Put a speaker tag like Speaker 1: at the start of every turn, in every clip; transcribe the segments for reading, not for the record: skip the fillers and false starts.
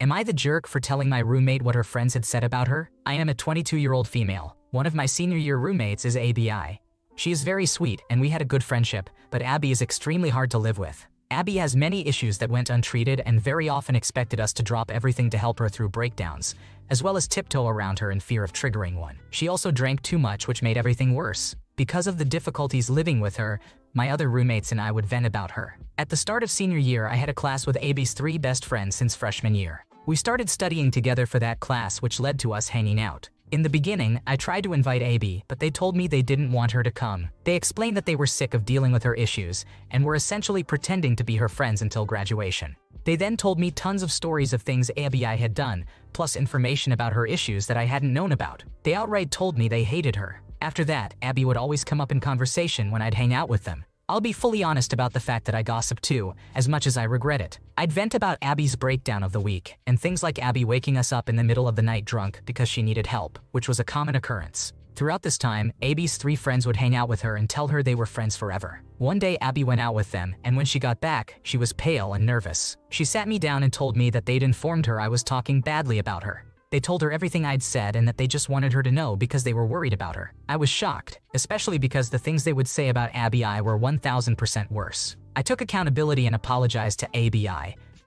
Speaker 1: Am I the jerk for telling my roommate what her friends had said about her? I am a 22-year-old female. One of my senior year roommates is Abi. She is very sweet and we had a good friendship, but Abby is extremely hard to live with. Abby has many issues that went untreated and very often expected us to drop everything to help her through breakdowns, as well as tiptoe around her in fear of triggering one. She also drank too much, which made everything worse. Because of the difficulties living with her, my other roommates and I would vent about her. At the start of senior year, I had a class with Abby's 3 best friends since freshman year. We started studying together for that class, which led to us hanging out. In the beginning, I tried to invite Abby, but they told me they didn't want her to come. They explained that they were sick of dealing with her issues and were essentially pretending to be her friends until graduation. They then told me tons of stories of things Abby had done, plus information about her issues that I hadn't known about. They outright told me they hated her. After that, Abby would always come up in conversation when I'd hang out with them. I'll be fully honest about the fact that I gossip too, as much as I regret it. I'd vent about Abby's breakdown of the week, and things like Abby waking us up in the middle of the night drunk because she needed help, which was a common occurrence. Throughout this time, Abby's 3 friends would hang out with her and tell her they were friends forever. One day Abby went out with them, and when she got back, she was pale and nervous. She sat me down and told me that they'd informed her I was talking badly about her. They told her everything I'd said and that they just wanted her to know because they were worried about her. I was shocked, especially because the things they would say about Abby were 1000% worse. I took accountability and apologized to Abby,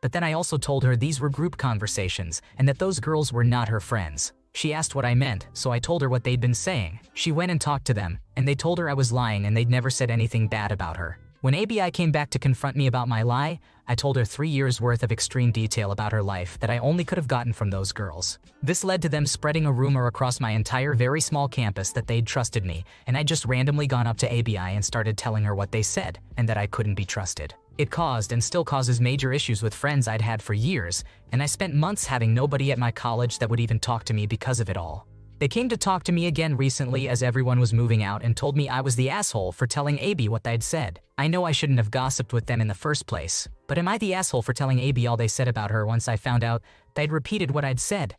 Speaker 1: but then I also told her these were group conversations and that those girls were not her friends. She asked what I meant, so I told her what they'd been saying. She went and talked to them, and they told her I was lying and they'd never said anything bad about her. When Abby came back to confront me about my lie, I told her 3 years worth of extreme detail about her life that I only could have gotten from those girls. This led to them spreading a rumor across my entire very small campus that they'd trusted me, and I'd just randomly gone up to Abby and started telling her what they said, and that I couldn't be trusted. It caused and still causes major issues with friends I'd had for years, and I spent months having nobody at my college that would even talk to me because of it all. They came to talk to me again recently as everyone was moving out and told me I was the asshole for telling Abby what they'd said. I know I shouldn't have gossiped with them in the first place, but am I the asshole for telling Abby all they said about her once I found out they'd repeated what I'd said?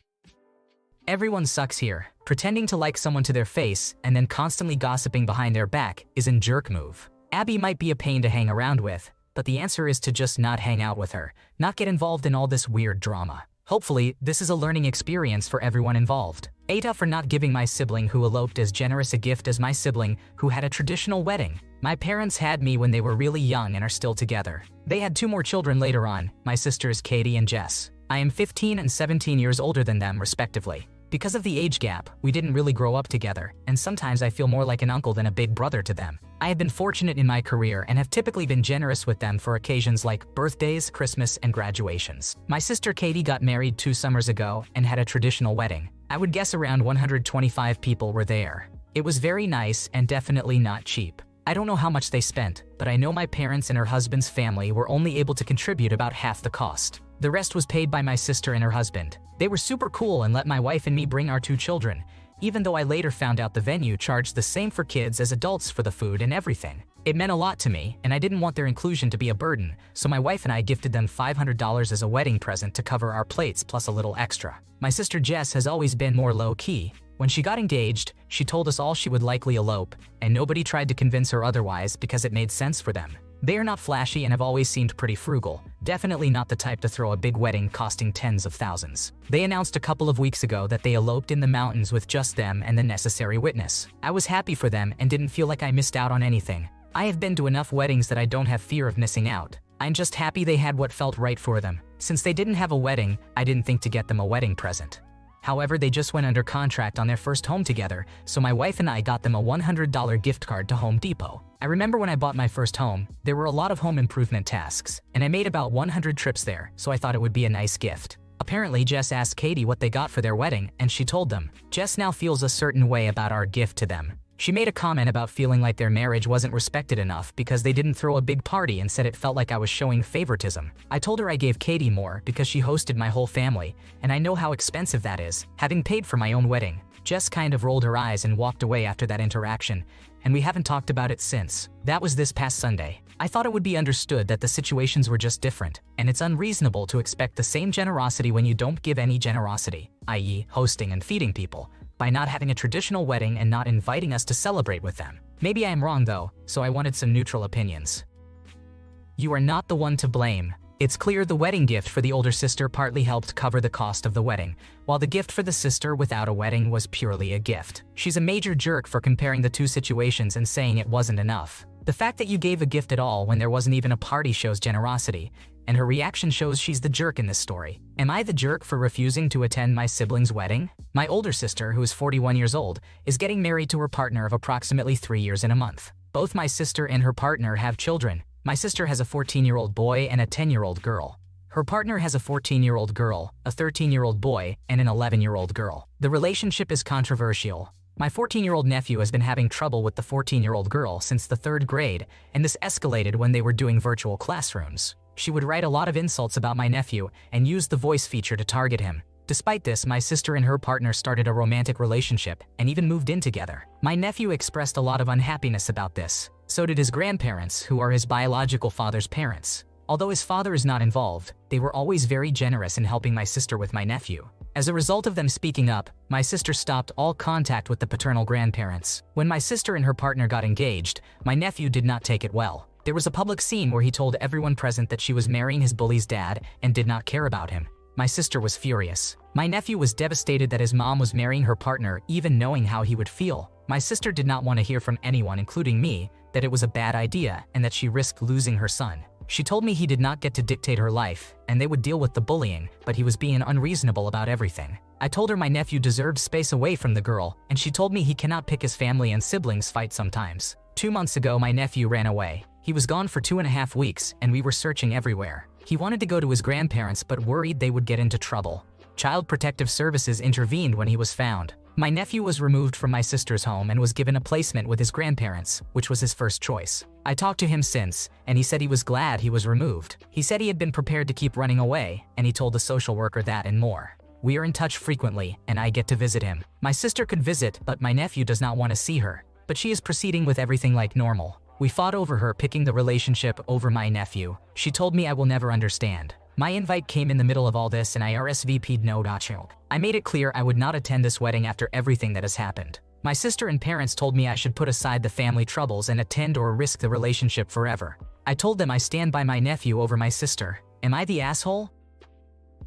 Speaker 1: Everyone sucks here. Pretending to like someone to their face and then constantly gossiping behind their back is a jerk move. Abby might be a pain to hang around with, but the answer is to just not hang out with her, not get involved in all this weird drama. Hopefully, this is a learning experience for everyone involved. Aita for not giving my sibling who eloped as generous a gift as my sibling who had a traditional wedding. My parents had me when they were really young and are still together. They had 2 more children later on, my sisters Katie and Jess. I am 15 and 17 years older than them respectively. Because of the age gap, we didn't really grow up together, and sometimes I feel more like an uncle than a big brother to them. I have been fortunate in my career and have typically been generous with them for occasions like birthdays, Christmas, and graduations. My sister Katie got married 2 summers ago and had a traditional wedding. I would guess around 125 people were there. It was very nice and definitely not cheap. I don't know how much they spent, but I know my parents and her husband's family were only able to contribute about half the cost. The rest was paid by my sister and her husband. They were super cool and let my wife and me bring our 2 children, even though I later found out the venue charged the same for kids as adults for the food and everything. It meant a lot to me, and I didn't want their inclusion to be a burden, so my wife and I gifted them $500 as a wedding present to cover our plates plus a little extra. My sister Jess has always been more low-key. When she got engaged, she told us all she would likely elope, and nobody tried to convince her otherwise because it made sense for them. They are not flashy and have always seemed pretty frugal, definitely not the type to throw a big wedding costing tens of thousands. They announced a couple of weeks ago that they eloped in the mountains with just them and the necessary witness. I was happy for them and didn't feel like I missed out on anything. I have been to enough weddings that I don't have fear of missing out. I'm just happy they had what felt right for them. Since they didn't have a wedding, I didn't think to get them a wedding present. However, they just went under contract on their first home together, so my wife and I got them a $100 gift card to Home Depot. I remember when I bought my first home, there were a lot of home improvement tasks, and I made about 100 trips there, so I thought it would be a nice gift. Apparently, Jess asked Katie what they got for their wedding, and she told them. Jess now feels a certain way about our gift to them. She made a comment about feeling like their marriage wasn't respected enough because they didn't throw a big party and said it felt like I was showing favoritism. I told her I gave Katie more because she hosted my whole family, and I know how expensive that is, having paid for my own wedding. Jess kind of rolled her eyes and walked away after that interaction, and we haven't talked about it since. That was this past Sunday. I thought it would be understood that the situations were just different, and it's unreasonable to expect the same generosity when you don't give any generosity, i.e. hosting and feeding people, by not having a traditional wedding and not inviting us to celebrate with them. Maybe I am wrong though, so I wanted some neutral opinions. You are not the one to blame. It's clear the wedding gift for the older sister partly helped cover the cost of the wedding, while the gift for the sister without a wedding was purely a gift. She's a major jerk for comparing the two situations and saying it wasn't enough. The fact that you gave a gift at all when there wasn't even a party shows generosity, and her reaction shows she's the jerk in this story. Am I the jerk for refusing to attend my sibling's wedding? My older sister, who is 41 years old, is getting married to her partner of approximately 3 years and a month. Both my sister and her partner have children. My sister has a 14-year-old boy and a 10-year-old girl. Her partner has a 14-year-old girl, a 13-year-old boy, and an 11-year-old girl. The relationship is controversial. My 14-year-old nephew has been having trouble with the 14-year-old girl since the 3rd grade, and this escalated when they were doing virtual classrooms. She would write a lot of insults about my nephew and use the voice feature to target him. Despite this, my sister and her partner started a romantic relationship and even moved in together. My nephew expressed a lot of unhappiness about this. So did his grandparents, who are his biological father's parents. Although his father is not involved, they were always very generous in helping my sister with my nephew. As a result of them speaking up, my sister stopped all contact with the paternal grandparents. When my sister and her partner got engaged, my nephew did not take it well. There was a public scene where he told everyone present that she was marrying his bully's dad and did not care about him. My sister was furious. My nephew was devastated that his mom was marrying her partner, even knowing how he would feel. My sister did not want to hear from anyone, including me, that it was a bad idea and that she risked losing her son. She told me he did not get to dictate her life, and they would deal with the bullying, but he was being unreasonable about everything. I told her my nephew deserved space away from the girl, and she told me he cannot pick his family and siblings fight sometimes. 2 months ago, my nephew ran away. He was gone for 2.5 weeks, and we were searching everywhere. He wanted to go to his grandparents but worried they would get into trouble. Child Protective Services intervened when he was found. My nephew was removed from my sister's home and was given a placement with his grandparents, which was his first choice. I talked to him since, and he said he was glad he was removed. He said he had been prepared to keep running away, and he told the social worker that and more. We are in touch frequently, and I get to visit him. My sister could visit, but my nephew does not want to see her. But she is proceeding with everything like normal. We fought over her picking the relationship over my nephew. She told me I will never understand. My invite came in the middle of all this and I RSVP'd no. I made it clear I would not attend this wedding after everything that has happened. My sister and parents told me I should put aside the family troubles and attend or risk the relationship forever. I told them I stand by my nephew over my sister. Am I the asshole?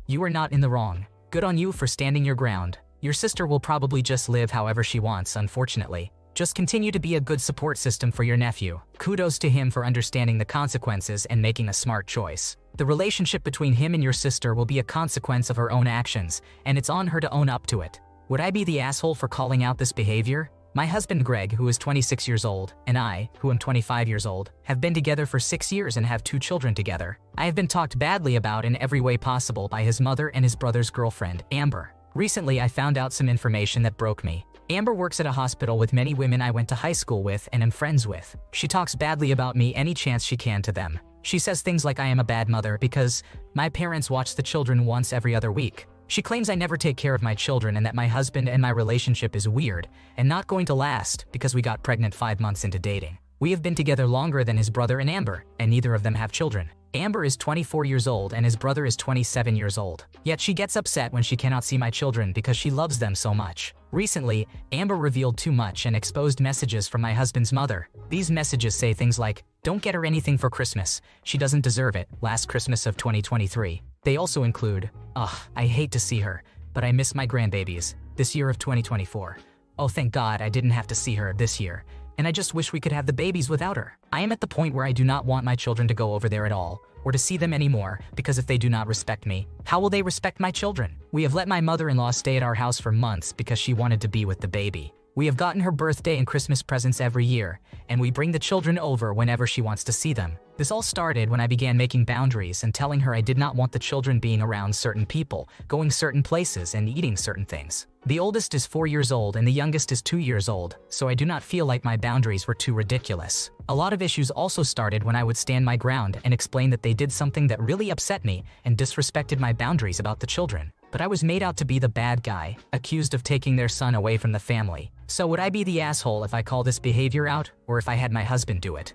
Speaker 1: You are not in the wrong. Good on you for standing your ground. Your sister will probably just live however she wants, unfortunately. Just continue to be a good support system for your nephew. Kudos to him for understanding the consequences and making a smart choice. The relationship between him and your sister will be a consequence of her own actions, and it's on her to own up to it. Would I be the asshole for calling out this behavior? My husband Greg, who is 26 years old, and I, who am 25 years old, have been together for 6 years and have 2 children together. I have been talked badly about in every way possible by his mother and his brother's girlfriend, Amber. Recently, I found out some information that broke me. Amber works at a hospital with many women I went to high school with and am friends with. She talks badly about me any chance she can to them. She says things like I am a bad mother because my parents watch the children once every other week. She claims I never take care of my children and that my husband and my relationship is weird and not going to last because we got pregnant 5 months into dating. We have been together longer than his brother and Amber, and neither of them have children. Amber is 24 years old and his brother is 27 years old. Yet she gets upset when she cannot see my children because she loves them so much. Recently, Amber revealed too much and exposed messages from my husband's mother. These messages say things like, "Don't get her anything for Christmas. She doesn't deserve it," last Christmas of 2023. They also include, "Ugh, I hate to see her, but I miss my grandbabies," this year of 2024. "Oh, thank God I didn't have to see her this year. And I just wish we could have the babies without her." I am at the point where I do not want my children to go over there at all, or to see them anymore, because if they do not respect me, how will they respect my children? We have let my mother-in-law stay at our house for months because she wanted to be with the baby. We have gotten her birthday and Christmas presents every year, and we bring the children over whenever she wants to see them. This all started when I began making boundaries and telling her I did not want the children being around certain people, going certain places, and eating certain things. The oldest is 4 years old and the youngest is 2 years old, so I do not feel like my boundaries were too ridiculous. A lot of issues also started when I would stand my ground and explain that they did something that really upset me and disrespected my boundaries about the children. But I was made out to be the bad guy, accused of taking their son away from the family. So would I be the asshole if I call this behavior out, or if I had my husband do it?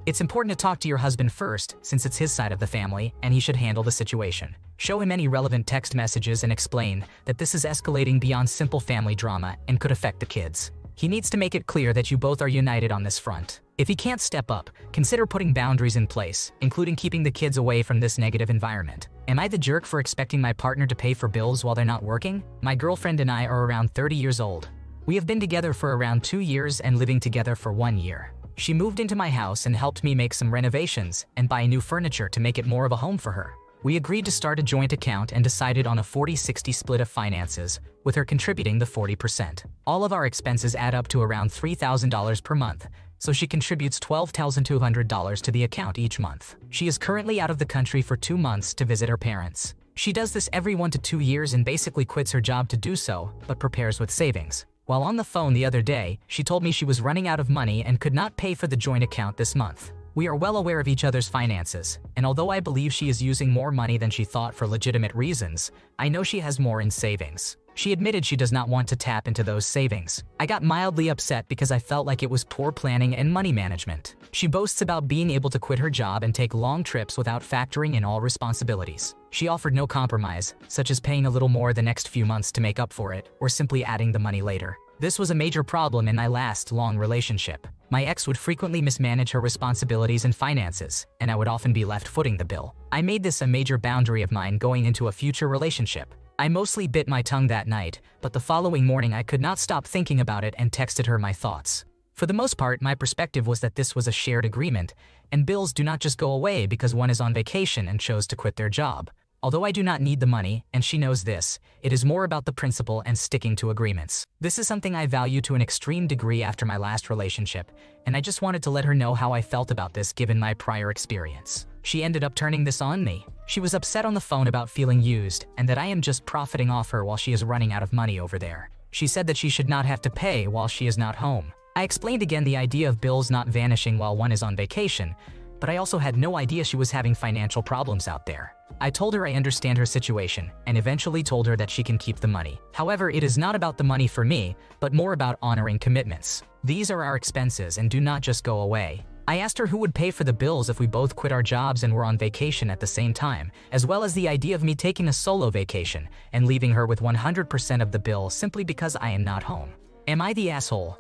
Speaker 1: It's important to talk to your husband first, since it's his side of the family, and he should handle the situation. Show him any relevant text messages and explain that this is escalating beyond simple family drama and could affect the kids. He needs to make it clear that you both are united on this front. If he can't step up, consider putting boundaries in place, including keeping the kids away from this negative environment. Am I the jerk for expecting my partner to pay for bills while they're not working? My girlfriend and I are around 30 years old. We have been together for around 2 years and living together for 1 year. She moved into my house and helped me make some renovations and buy new furniture to make it more of a home for her. We agreed to start a joint account and decided on a 40-60 split of finances, with her contributing the 40%. All of our expenses add up to around $3,000 per month, so she contributes $12,200 to the account each month. She is currently out of the country for 2 months to visit her parents. She does this every 1 to 2 years and basically quits her job to do so, but prepares with savings. While on the phone the other day, she told me she was running out of money and could not pay for the joint account this month. We are well aware of each other's finances, and although I believe she is using more money than she thought for legitimate reasons, I know she has more in savings. She admitted she does not want to tap into those savings. I got mildly upset because I felt like it was poor planning and money management. She boasts about being able to quit her job and take long trips without factoring in all responsibilities. She offered no compromise, such as paying a little more the next few months to make up for it, or simply adding the money later. This was a major problem in my last long relationship. My ex would frequently mismanage her responsibilities and finances, and I would often be left footing the bill. I made this a major boundary of mine going into a future relationship. I mostly bit my tongue that night, but the following morning I could not stop thinking about it and texted her my thoughts. For the most part, my perspective was that this was a shared agreement, and bills do not just go away because one is on vacation and chose to quit their job. Although I do not need the money, and she knows this, it is more about the principle and sticking to agreements. This is something I value to an extreme degree after my last relationship, and I just wanted to let her know how I felt about this given my prior experience. She ended up turning this on me. She was upset on the phone about feeling used, and that I am just profiting off her while she is running out of money over there. She said that she should not have to pay while she is not home. I explained again the idea of bills not vanishing while one is on vacation, but I also had no idea she was having financial problems out there. I told her I understand her situation, and eventually told her that she can keep the money. However, it is not about the money for me, but more about honoring commitments. These are our expenses and do not just go away. I asked her who would pay for the bills if we both quit our jobs and were on vacation at the same time, as well as the idea of me taking a solo vacation and leaving her with 100% of the bill simply because I am not home. Am I the asshole?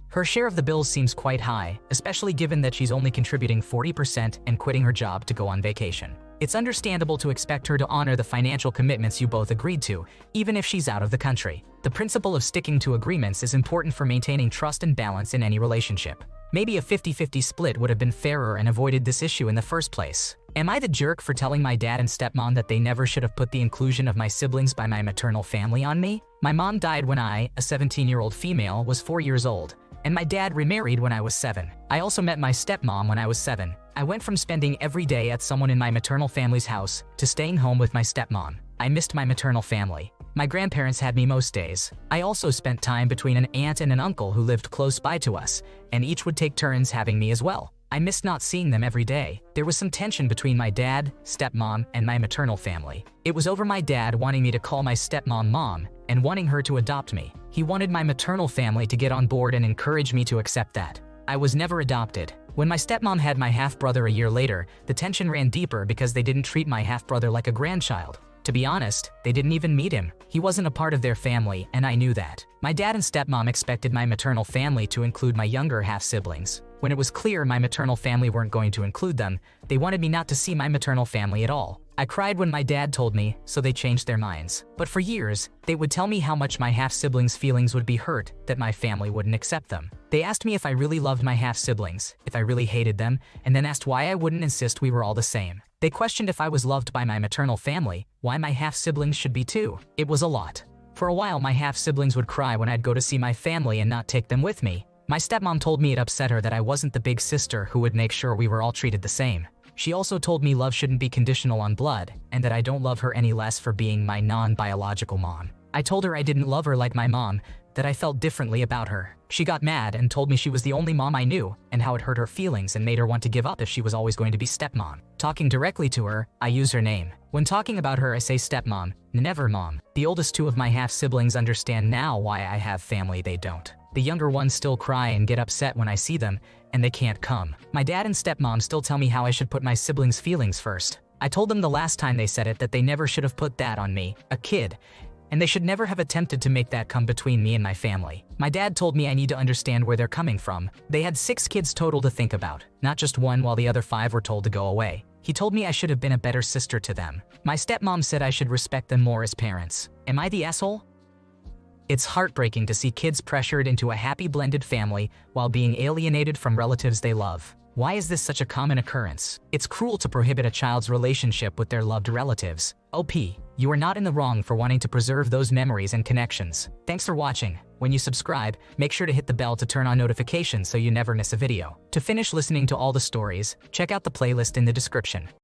Speaker 1: Her share of the bills seems quite high, especially given that she's only contributing 40% and quitting her job to go on vacation. It's understandable to expect her to honor the financial commitments you both agreed to, even if she's out of the country. The principle of sticking to agreements is important for maintaining trust and balance in any relationship. Maybe a 50-50 split would have been fairer and avoided this issue in the first place. Am I the jerk for telling my dad and stepmom that they never should have put the inclusion of my siblings by my maternal family on me? My mom died when I, a 17-year-old female, was 4 years old, and my dad remarried when I was 7. I also met my stepmom when I was 7. I went from spending every day at someone in my maternal family's house to staying home with my stepmom. I missed my maternal family. My grandparents had me most days. I also spent time between an aunt and an uncle who lived close by to us, and each would take turns having me as well. I missed not seeing them every day. There was some tension between my dad, stepmom, and my maternal family. It was over my dad wanting me to call my stepmom mom and wanting her to adopt me. He wanted my maternal family to get on board and encourage me to accept that. I was never adopted. When my stepmom had my half-brother a year later, the tension ran deeper because they didn't treat my half-brother like a grandchild. To be honest, they didn't even meet him. He wasn't a part of their family, and I knew that. My dad and stepmom expected my maternal family to include my younger half-siblings. When it was clear my maternal family weren't going to include them, they wanted me not to see my maternal family at all. I cried when my dad told me, so they changed their minds. But for years, they would tell me how much my half-siblings' feelings would be hurt that my family wouldn't accept them. They asked me if I really loved my half-siblings, if I really hated them, and then asked why I wouldn't insist we were all the same. They questioned if I was loved by my maternal family, why my half-siblings should be too. It was a lot. For a while, my half-siblings would cry when I'd go to see my family and not take them with me. My stepmom told me it upset her that I wasn't the big sister who would make sure we were all treated the same. She also told me love shouldn't be conditional on blood, and that I don't love her any less for being my non-biological mom. I told her I didn't love her like my mom, that I felt differently about her. She got mad and told me she was the only mom I knew, and how it hurt her feelings and made her want to give up if she was always going to be stepmom. Talking directly to her, I use her name. When talking about her, I say stepmom, never mom. The oldest two of my half-siblings understand now why I have family they don't. The younger ones still cry and get upset when I see them, and they can't come. My dad and stepmom still tell me how I should put my siblings' feelings first. I told them the last time they said it that they never should have put that on me, a kid, and they should never have attempted to make that come between me and my family. My dad told me I need to understand where they're coming from. They had 6 kids total to think about, not just one while the other 5 were told to go away. He told me I should have been a better sister to them. My stepmom said I should respect them more as parents. Am I the asshole? It's heartbreaking to see kids pressured into a happy blended family while being alienated from relatives they love. Why is this such a common occurrence? It's cruel to prohibit a child's relationship with their loved relatives. OP, you are not in the wrong for wanting to preserve those memories and connections. Thanks for watching. When you subscribe, make sure to hit the bell to turn on notifications so you never miss a video. To finish listening to all the stories, check out the playlist in the description.